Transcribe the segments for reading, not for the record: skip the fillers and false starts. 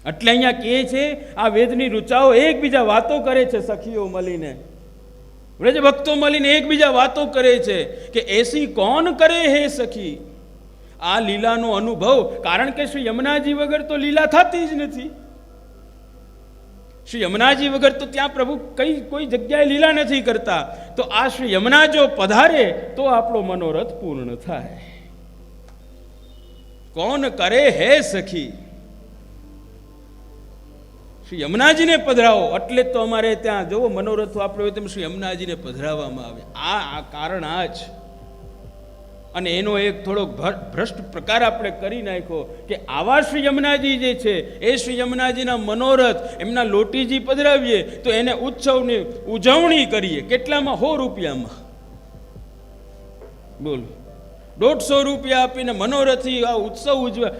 એટલે અહીંયા કહે છે આ વેદની ઋચાઓ એકબીજા વાતો કરે છે, સખીઓ મળીને, વ્રજ ભક્તો મળીને એકબીજા વાતો કરે છે કે એસી કોણ કરે હે સખી, આ લીલાનો અનુભવ. કારણ કે શ્રી યમુનાજી વગર તો લીલા થતી જ નથી. શ્રી યમુનાજી વગર તો ત્યાં પ્રભુ કોઈ જગ્યાએ લીલા નથી કરતા. તો આ શ્રી યમુના જો પધારે તો આપણો મનોરથ પૂર્ણ થાય. કોણ કરે હે સખી, શ્રી યમુનાજીને પધરાવો. એટલે તો અમારે ત્યાં જોવો મનોરથો આપણે હોય તેમ શ્રી યમુનાજીને પધરાવવામાં આવે. આ કારણ આ જ. અને એનો એક થોડોક ભ્રષ્ટ પ્રકાર આપણે કરી નાખ્યો કે આવા શ્રી યમુનાજી જે છે એ શ્રી યમુનાજીના મનોરથ એમના લોટીજી પધરાવીએ તો એને ઉત્સવની ઉજવણી કરીએ. કેટલામાં? 100 રૂપિયામાં. બોલો, 150 રૂપિયા આપીને મનોરથી આ ઉત્સવ ઉજવા.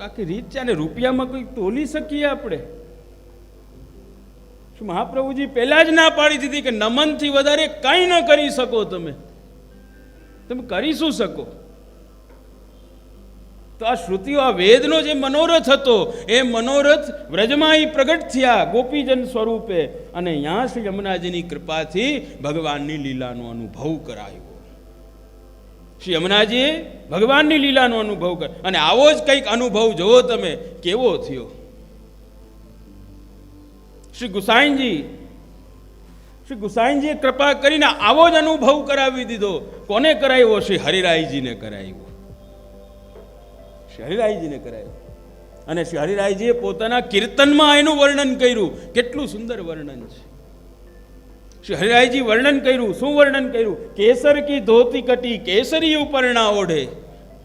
આખી રીત છે ને રૂપિયામાં કોઈ તોલી શકીએ આપણે? મહાપ્રભુજી પહેલા જ ના પાડી દીધી કે નમનથી વધારે કંઈ ન કરી શકો. તમે કરી શું શકો? તો આ શ્રુતિઓ, આ વેદનો જે મનોરથ હતો એ મનોરથ વ્રજમાં પ્રગટ થયા ગોપીજન સ્વરૂપે. અને અહીંયા શ્રી યમુનાજીની કૃપાથી ભગવાનની લીલાનો અનુભવ કરાયો. શ્રી યમુનાજીએ ભગવાનની લીલાનો અનુભવ કર્યો. અને આવો જ કંઈક અનુભવ જોવો તમે કેવો થયો. શ્રી ગુસાઈજીએ કૃપા કરીને આવો જ અનુભવ કરાવી દીધો. કોને કરાવ્યો? શ્રી હરિરાયજીને કરાવ્યો. શ્રી હરિરાયજીને કરાવ્યો. અને શ્રી હરિરાયજીએ પોતાના કીર્તનમાં એનું વર્ણન કર્યું. કેટલું સુંદર વર્ણન છે. શ્રી હરિરાયજી વર્ણન કર્યું. શું વર્ણન કર્યું? કેસર કી ધોતી કટી કેસરી ઉપરણા ઓઢે,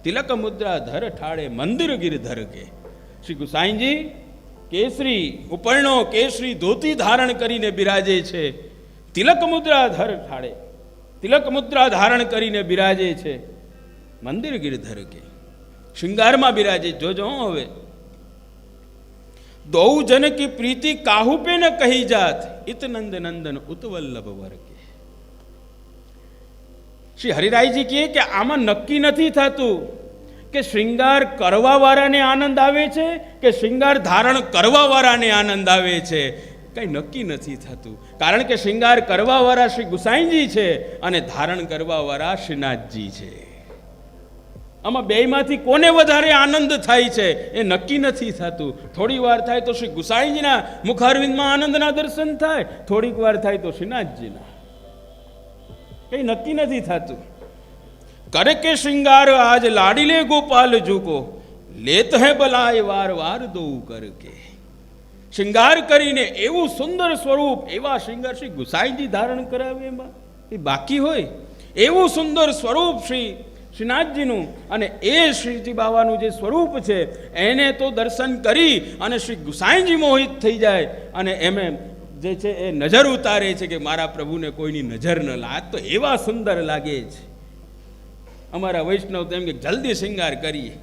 તિલક મુદ્રા ધર ઠાળે મંદિર ગિરધર કે. શ્રી ગુસાઈજી કેસરી ઉપરણો, કેસરી ધોતી ધારણ કરીને બિરાજે છે. તિલક મુદ્રા ધર ઠાળે, તિલક મુદ્રા ધારણ કરીને બિરાજે છે. મંદિર ગિરધર કે, શૃંગારમાં બિરાજે. જોજો હવે, દૌ જન કી પ્રીતિ કાહુ પે ન કહી જાત, ઇત નંદ નંદન ઉતવલ્લભ વર કે. શ્રી હરિરાયજી કહે કે આમાં નક્કી નથી થતું કે શ્રૃંગાર કરવા વાળાને આનંદ આવે છે કે શ્રૃંગાર ધારણ કરવા વાળાને આનંદ આવે છે. કઈ નક્કી નથી થતું. કારણ કે શ્રૃંગાર કરવા વાળા શ્રી ગુસાઈજી છે અને ધારણ કરવા વાળા શ્રીનાથજી છે. આમાં બેયમાંથી કોને વધારે આનંદ થાય છે એ નક્કી નથી થતું. થોડી વાર થાય તો શ્રી ગુસાઈજીના મુખારવિંદમાં આનંદના દર્શન થાય, થોડીક વાર થાય તો શ્રીનાથજીના. કઈ નક્કી નથી થતું. કરે કે શ્રૃંગાર આજ લાડીલે ગોપાલ જુકો, લેત હે બલાય વાર વાર દો કરકે. શ્રૃંગાર કરીને એવું સુંદર સ્વરૂપ, એવા શ્રૃંગાર શ્રી ગુસાઈજી ધારણ કરાવે એમાં એ બાકી હોય એવું સુંદર સ્વરૂપ શ્રીનાથજીનું. અને એ શ્રીજી બાવાનું જે સ્વરૂપ છે એને તો દર્શન કરી અને શ્રી ગુસાઈજી મોહિત થઈ જાય અને એમે જે છે એ નજર ઉતારે છે કે મારા પ્રભુને કોઈની નજર ન લાગે. તો એવા સુંદર લાગે છે. અમારા વૈષ્ણવ તો એમ કે જલ્દી શ્રૃંગાર કરીએ,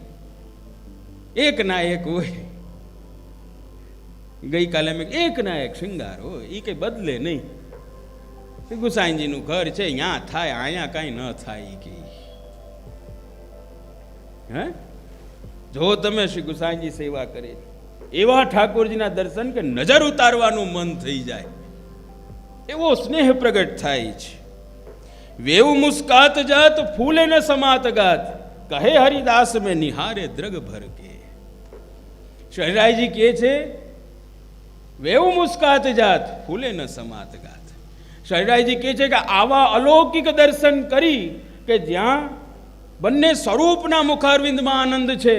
એક ના એક હોય. ગઈકાલે મેં એક ના એક શ્રૃંગાર હોય, એ કંઈ બદલે નહીં. ગુસાઈજીનું ઘર છે, અહીંયા થાય, અહીંયા કાંઈ ન થાય. કે હે જો તમે શ્રી ગુસાઈજી સેવા કરે એવા ઠાકોરજીના દર્શન કે નજર ઉતારવાનું મન થઈ જાય, એવો સ્નેહ પ્રગટ થાય છે. વેવ મુસ્કાત જાત ફૂલે ન સમાત ગાત, કહે હરિદાસ મેં નિહારે દ્રગ ભર કે. શ્રી હરિરાયજી કહે છે વેવ મુસ્કાત જાત ફૂલે ન સમાત ગાત. શ્રી હરિરાયજી કહે છે કે આવા અલૌકિક દર્શન કરી કે જ્યાં બંને સ્વરૂપના મુખારવિંદમાં આનંદ છે,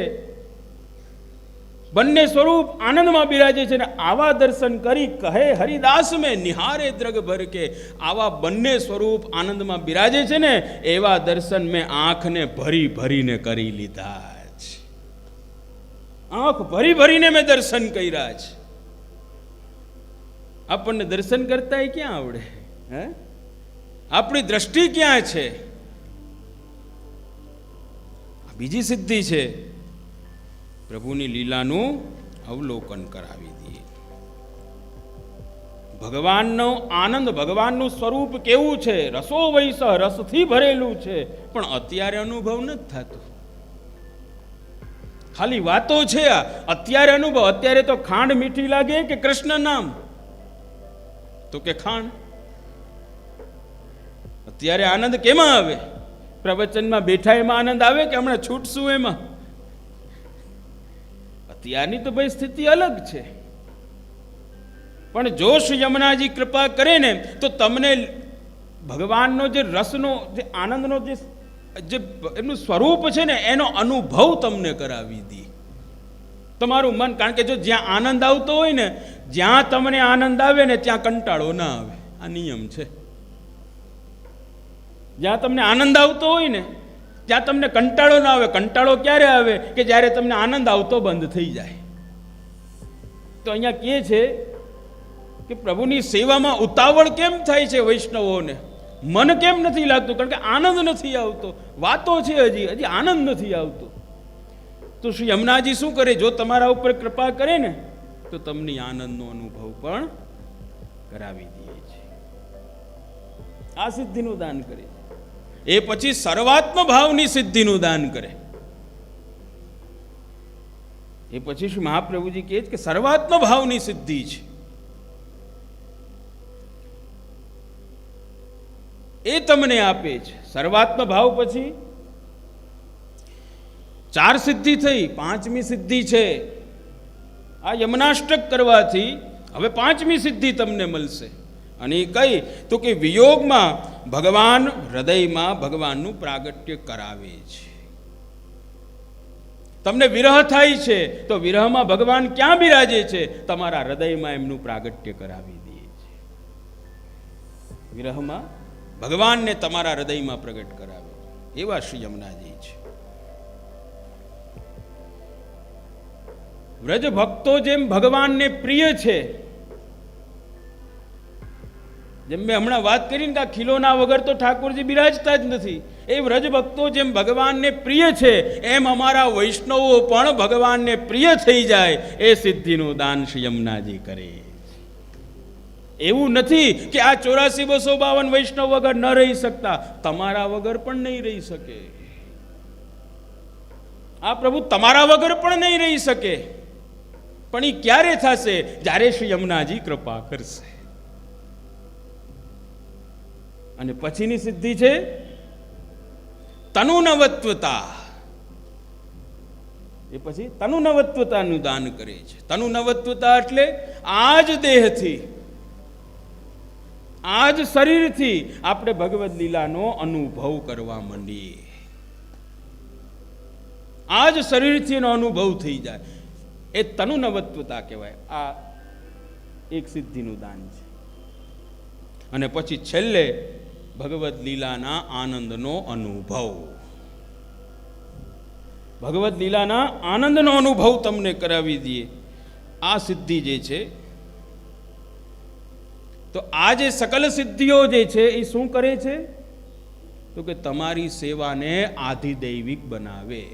બંને સ્વરૂપ આનંદમાં બિરાજે છે. ને આવા દર્શન કરી કહે હરિદાસ મેં નિહારે દ્રગ ભર કે. આવા બંને સ્વરૂપ આનંદમાં બિરાજે છે ને એવા દર્શન મેં આંખને ભરી ભરીને કરી લીધા છે. આંખ ભરી ભરીને મેં દર્શન કર્યા છે. આપણને દર્શન કરતા ક્યાં આવડે? હે, આપણી દ્રષ્ટિ ક્યાં છે? બીજી સિદ્ધિ છે, પ્રભુની લીલાનું અવલોકન કરાવી દઈએ. ભગવાનનો આનંદ, ભગવાનનું સ્વરૂપ કેવું છે, રસો વૈસ, રસથી ભરેલું છે, પણ અત્યારે અનુભવ નથી થતો. ખાલી વાતો છે. અત્યારે અનુભવ. અત્યારે તો ખાંડ મીઠી લાગે કે કૃષ્ણ નામ? તો કે ખાંડ. અત્યારે આનંદ કેમાં આવે? પ્રવચનમાં બેઠા એમાં આનંદ આવે કે હમણાં છૂટશું એમાં? અત્યારની તો ભાઈ સ્થિતિ અલગ છે. પણ જો શ્રી યમુનાજી કૃપા કરે ને તો તમને ભગવાનનો જે રસનો, જે આનંદનો જે એમનું સ્વરૂપ છે ને એનો અનુભવ તમને કરાવી દે તમારું મન. કારણ કે જો જ્યાં આનંદ આવતો હોય ને, જ્યાં તમને આનંદ આવે ને ત્યાં કંટાળો ના આવે. આ નિયમ છે. જ્યાં તમને આનંદ આવતો હોય ને ત્યાં તમને કંટાળો ના આવે. કંટાળો ક્યારે આવે? કે જ્યારે તમને આનંદ આવતો બંધ થઈ જાય. તો અહીંયા કહે છે કે પ્રભુની સેવામાં ઉતાવળ કેમ થાય છે વૈષ્ણવોને? મન કેમ નથી લાગતું? કારણ કે આનંદ નથી આવતો. વાતો છે, હજી આનંદ નથી આવતો. તો શ્રી યમુનાજી શું કરે? જો તમારા ઉપર કૃપા કરે ને તો તમને આનંદનો અનુભવ પણ કરાવી દે છે. આ સિદ્ધિનું દાન કરે. એ પછી સર્વાત્મ ભાવની સિદ્ધિનું દાન કરે. એ પછી શ્રી મહાપ્રભુજી કહે છે કે સર્વાત્મ ભાવની સિદ્ધિ છે એ તમને આપે છે. સર્વાત્મ ભાવ પછી 4 સિદ્ધિ થઈ, 5મી સિદ્ધિ છે. આ યમનાષ્ટક કરવાથી હવે 5મી સિદ્ધિ તમને મળશે. અને એ કઈ? તો કે વિયોગમાં ભગવાન હૃદયમાં ભગવાનનું પ્રાગટ્ય કરાવે છે. તમને વિરહ થાય છે તો વિરહમાં ભગવાન ક્યાં બિરાજે છે? તમારા હૃદયમાં એમનું પ્રાગટ્ય કરાવી દે છે. વિરહમાં ભગવાનને તમારા હૃદયમાં પ્રગટ કરાવે. એવા શ્રી યમુનાજી છે. વ્રજ ભક્તો જેમ ભગવાનને પ્રિય છે, જેમ મેં હમણાં વાત કરીને કે ખીલોના વગર તો ઠાકોરજી બિરાજતા જ નથી, એ વ્રજ ભક્તો જેમ ભગવાનને પ્રિય છે એમ અમારા વૈષ્ણવો પણ ભગવાનને પ્રિય થઈ જાય એ સિદ્ધિનું દાન શ્રી યમુનાજી કરે. એવું નથી કે આ 84,252 વૈષ્ણવ વગર ન રહી શકતા. તમારા વગર પણ નહીં રહી શકે. આ પ્રભુ તમારા વગર પણ નહીં રહી શકે. પણ એ ક્યારે થશે? જ્યારે શ્રી યમુનાજી કૃપા કરશે. અને પછીની સિદ્ધિ છે તનુનવત્વતા. એ પછી તનુનવત્વતાનું દાન કરે છે. તનુનવત્વતા એટલે આ જ દેહથી, આ જ શરીરથી આપણે ભગવદ લીલાનો અનુભવ કરવા માંડીએ. આ જ શરીરથી એનો અનુભવ થઈ જાય એ તનુનવત્વતા કહેવાય. આ એક સિદ્ધિનું દાન છે. અને પછી છેલ્લે ભગવદ લીલાના આનંદનો અનુભવ. ભગવદ લીલાના આનંદનો અનુભવ તમને કરાવી દઈએ. આ સિદ્ધિ જે છે, તો આ જે સકલ સિદ્ધિઓ જે છે એ શું કરે છે? તો કે તમારી સેવાને આધિદૈવિક બનાવે.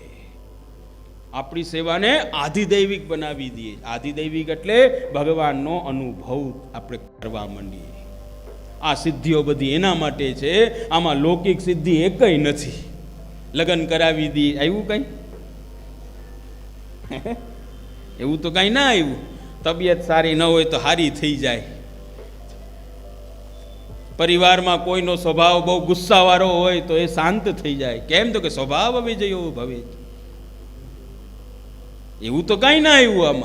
આપણી સેવાને આધિદૈવિક બનાવી દઈએ. આધિદૈવિક એટલે ભગવાનનો અનુભવ આપણે કરવા માંડીએ. આ સિદ્ધિઓ બધી એના માટે છે. આમાં લૌકિક સિદ્ધિ એકય નથી. લગ્ન કરાવી દઈએ, આવ્યું કઈ? એવું તો કઈ ના આવ્યું. તબિયત સારી ન હોય તો હારી થઈ જાય. પરિવારમાં કોઈનો સ્વભાવ બહુ ગુસ્સાવાળો હોય તો એ શાંત થઈ જાય. કેમ? તો કે સ્વભાવ વિજયો ભવે. એવું તો કઈ ના આવ્યું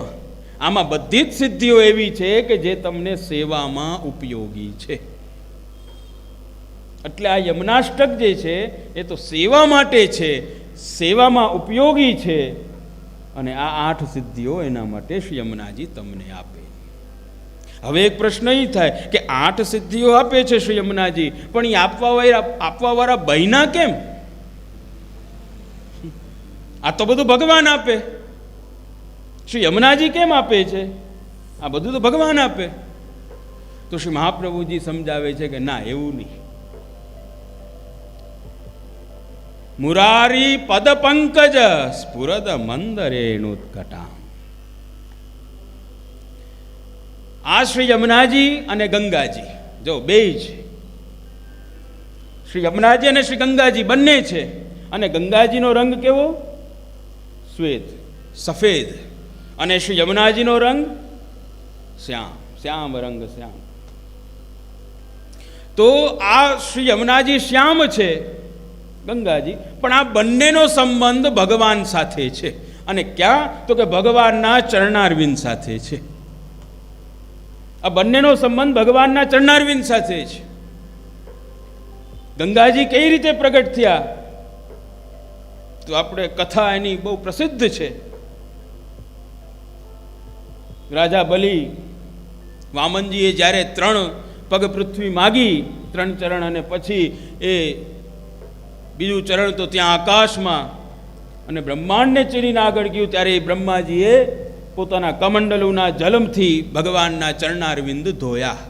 આમાં બધી જ સિદ્ધિઓ એવી છે કે જે તમને સેવામાં ઉપયોગી છે. એટલે આ યમનાષ્ટક જે છે એ તો સેવા માટે છે, સેવામાં ઉપયોગી છે. અને આ 8 સિદ્ધિઓ એના માટે શ્રી યમુનાજી તમને આપે. હવે એક પ્રશ્ન એ થાય કે 8 સિદ્ધિઓ આપે છે શ્રી યમુનાજી, પણ એ આપવા વાળા બહેના કેમ? આ તો બધું ભગવાન આપે. શ્રી યમુનાજી કેમ આપે છે? આ બધું તો ભગવાન આપે. તો શ્રી મહાપ્રભુજી સમજાવે છે કે ના, એવું નહીં. મુરારી પદ પંકજ સ્ફુરદ મંદરેણુત્કટા. આ શ્રી યમુનાજી અને ગંગાજી, જો બે છે, શ્રી યમુનાજી અને શ્રી ગંગાજી બંને છે. અને ગંગાજીનો રંગ કેવો? શ્વેત, સફેદ. અને શ્રી યમુનાજીનો રંગ શ્યામ, શ્યામ રંગ, શ્યામ. તો આ શ્રી યમુનાજી શ્યામ છે, ગંગાજી, પણ આ બંનેનો સંબંધ ભગવાન સાથે છે. અને ક્યાં? તો કે ભગવાનના ચરણારવિંદ સાથે છે. આ બંનેનો સંબંધ ભગવાનના ચરણારવિંદ સાથે છે. ગંગાજી કઈ રીતે પ્રગટ થયા? તો આપણે કથા એની બહુ પ્રસિદ્ધ છે. રાજા બલિ વામનજીએ જ્યારે 3 પગ પૃથ્વી માગી, 3 ચરણ, અને પછી એ બીજું ચરણ તો ત્યાં આકાશમાં અને બ્રહ્માંડને ચીરીને આગળ ગયું, ત્યારે બ્રહ્માજીએ પોતાના કમંડલુના જલમથી ભગવાનના ચરણારવિંદ ધોયા.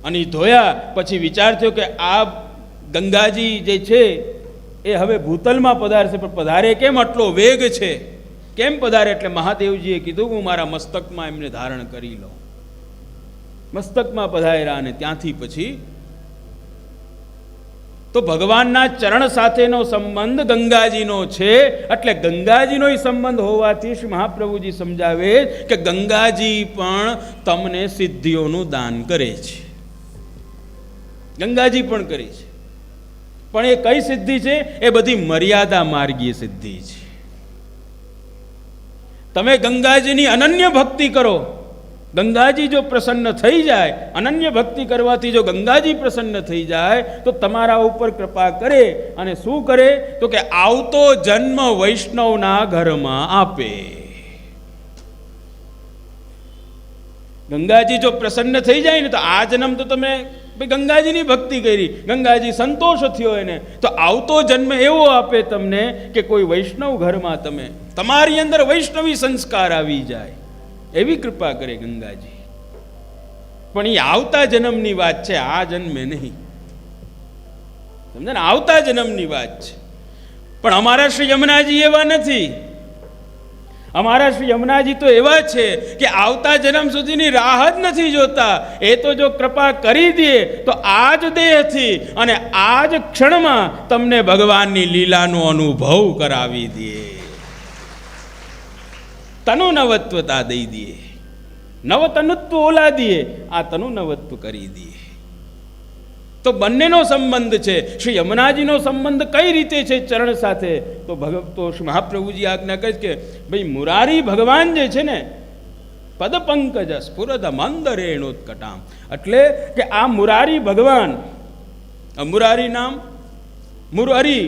અને ધોયા પછી વિચાર થયો કે આ ગંગાજી જે છે એ હવે ભૂતલમાં પધારશે, પણ પધારે કેમ? આટલો વેગ છે, કેમ પધારે? એટલે મહાદેવજીએ કીધું હું મારા મસ્તકમાં એમને ધારણ કરી લઉં. મસ્તકમાં પધાર્યા અને ત્યાંથી પછી તો ભગવાનના ચરણ સાથેનો સંબંધ ગંગાજીનો છે. એટલે ગંગાજીનો સંબંધ હોવાથી શ્રી મહાપ્રભુજી સમજાવે કે ગંગાજી પણ તમને સિદ્ધિઓનું દાન કરે છે. ગંગાજી પણ કરે છે, પણ એ કઈ સિદ્ધિ છે? એ બધી મર્યાદા માર્ગીય સિદ્ધિ છે. તમે ગંગાજીની અનન્ય ભક્તિ કરો, ગંગાજી જો પ્રસન્ન થઈ જાય, અનન્ય ભક્તિ કરવાથી જો ગંગાજી પ્રસન્ન થઈ જાય તો તમારા ઉપર કૃપા કરે. અને શું કરે? તો કે આવતો જન્મ વૈષ્ણવના ઘરમાં આપે. ગંગાજી જો પ્રસન્ન થઈ જાય ને તો આ જન્મ તો તમે ગંગાજીની ભક્તિ કરી, ગંગાજી સંતોષ થયો એને, તો આવતો જન્મ એવો આપે તમને કે કોઈ વૈષ્ણવ ઘરમાં તમારી અંદર વૈષ્ણવી સંસ્કાર આવી જાય, એવી કૃપા કરે ગંગાજી. પણ એ આવતા જન્મની વાત છે, આ જન્મે નહીં. સમજે ને? આવતા જન્મની વાત છે. પણ અમારા શ્રી યમુનાજી એવા નથી. અમારા શ્રી યમુનાજી તો એવા છે કે આવતા જન્મ સુધીની રાહ જ નથી જોતા. એ તો જો કૃપા કરી દે તો આ જ દેહથી અને આ જ ક્ષણમાં તમને ભગવાનની લીલાનો અનુભવ કરાવી દે, તનુ નવત્વતા દઈ દે, નવ તનુત્વ ઓલા દે, આ તનુ નવત્વ કરી દે. તો બંનેનો સંબંધ છે. શ્રી યમુનાજીનો સંબંધ કઈ રીતે છે ચરણ સાથે? તો શ્રી મહાપ્રભુજી આજ્ઞા કહે કે ભાઈ મુરારી ભગવાન જે છે ને, પદ પંકજ સ્ફુરદ મંદરેણોત્કટામ, એટલે કે આ મુરારી ભગવાન, મુરારી નામ મુરહરી,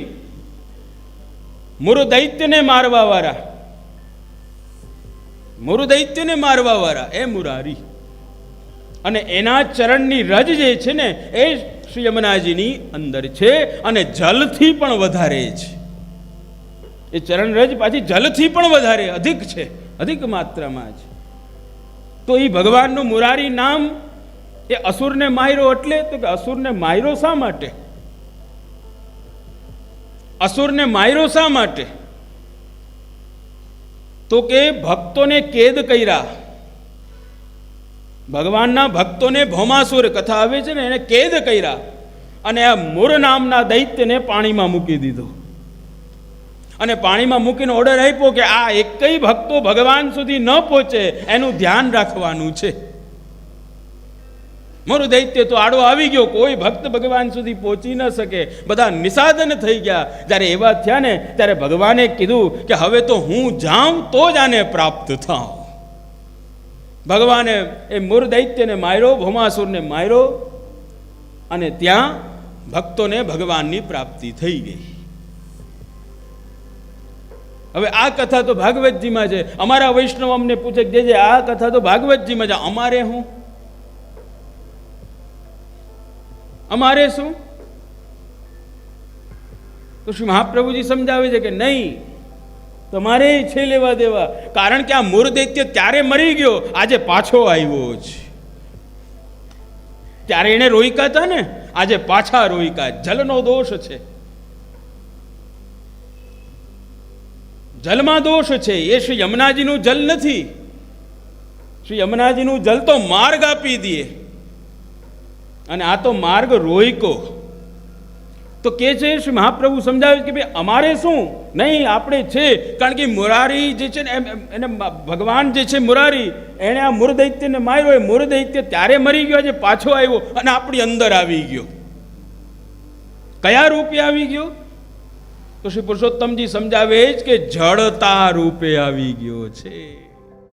મુરુ દૈત્યને મારવા વાળા, મુરુ દૈત્યને મારવા વાળા એ મુરારી. અને એના ચરણની રજ જે છે ને એ શ્રી યમુનાજીની અંદર છે અને જલથી પણ વધારે છે. એ ચરણ રજ પાછી જલથી પણ વધારે અધિક છે, અધિક માત્રામાં છે. તો એ ભગવાનનું મુરારી નામ એ અસુરને માર્યો, એટલે તો કે અસુરને માર્યો શા માટે? અસુરને માર્યો શા માટે? તો કે ભક્તોને કેદ કર્યા. ભગવાનના ભક્તોને ભૌમાસુર કથા આવે છે ને, એને કેદ કર્યા અને આ મુર નામના દૈત્યને પાણીમાં મૂકી દીધો. અને પાણીમાં મૂકીને ઓર્ડર આપ્યો કે આ એકેય ભક્તો ભગવાન સુધી ન પહોંચે એનું ધ્યાન રાખવાનું છે. મુર દૈત્ય તો આડો આવી ગયો, કોઈ ભક્ત ભગવાન સુધી પહોંચી ન શકે, બધા નિસાધન થઈ ગયા. જ્યારે એવા થયા ને ત્યારે ભગવાને કીધું કે હવે તો હું જાઉં તો જ આને પ્રાપ્ત થાઉં. ભગવાને એ મુર દૈત્યને માર્યો, ભૌમાસુરને માર્યો અને ત્યાં ભક્તોને ભગવાનની પ્રાપ્તિ થઈ ગઈ. હવે આ કથા તો ભાગવતજીમાં છે. અમારા વૈષ્ણવ અમને પૂછે કે જે આ કથા તો ભાગવતજીમાં છે, અમારે શું? અમારે શું? તો શ્રી મહાપ્રભુજી સમજાવે છે કે નહીં, તમારે છે લેવા દેવા. કારણ કે આ મુર દૈત્ય ત્યારે મરી ગયો, આજે પાછો આવ્યો છે. ત્યારે એને રોઈકા હતા ને, આજે પાછા રોઈકા. જલનો દોષ છે, જલમાં દોષ છે. એ શ્રી યમુનાજીનું જલ નથી. શ્રી યમુનાજીનું જલ તો માર્ગ આપી દે, અને આ તો માર્ગ રોયકો. તો કે છે શ્રી મહાપ્રભુ સમજાવે કે ભાઈ અમારે શું નહીં, આપણે છે. કારણ કે મુરારી જે છે ને એને ભગવાન જે છે મુરારી, એણે આ મૂળ દૈત્યને માર્યો. એ મૂળ દૈત્ય ત્યારે મરી ગયો, જે પાછો આવ્યો અને આપણી અંદર આવી ગયો. કયા રૂપે આવી ગયો? તો શ્રી પુરુષોત્તમજી સમજાવે જ કે જડતા રૂપે આવી ગયો છે.